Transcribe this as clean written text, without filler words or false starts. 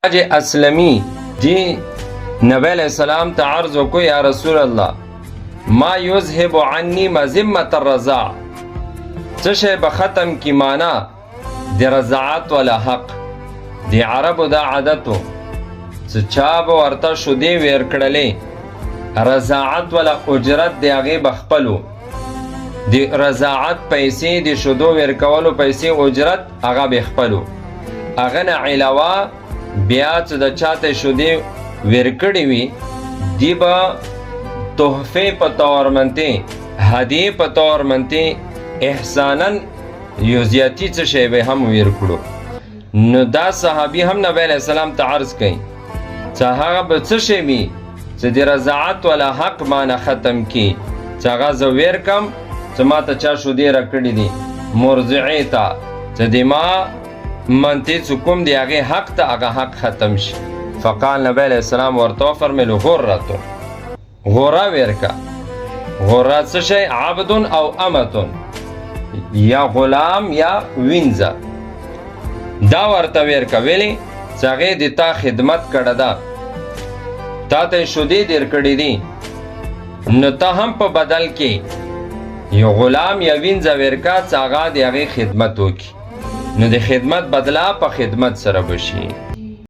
اسلمی دی نبی علیہ السلام ته عرض وکړو یا رسول الله ما یذهب عني مذمة الرضاع، څه شی به ختم کی معنا د رضاعت ولا حق. د عربو دا عادتو څه چا به ورته شودې ویر کړلې رضاعت ولا اجرت د هغې به خپلو د رضاعت پیسې د شودو ویر کولو پیسې اجرت هغه به خپلو. هغه نه علاوه بیا چې د چاته شودې ویر کړې وي دی به تحفې په طور منتې هدیې په طور منتې احسانا یو زیاتی څه شی به هم ویر کړو. نو دا صحابي هم نبی علیہ السلام ته عرض کوي چې هغه به څه شی وي چې د رضاعت ولا حق مانه ختم کی، چې هغه زه ویر کم چې ما ته چا شودې راکړي دي مرضعې ته چې د ما منتې چې کوم دی هغې حق ته هغه حق ختم شي. فقال نبی علیہ السلام ورته وفرمیلو غرتو، غره ویر کا. غره څه شی؟ عبد او امتون، یا غلام یا وینځه. دا ورته ویر کا ویلې چې هغې د تا خدمت کړه ده، تا ته یې شودې دیر کړي دي، نو ته هم په بدل کې یو غلام یا وینځه ویر کا چې هغه د هغې خدمت وکړي، نو د خدمت بدله په خدمت سره بشي.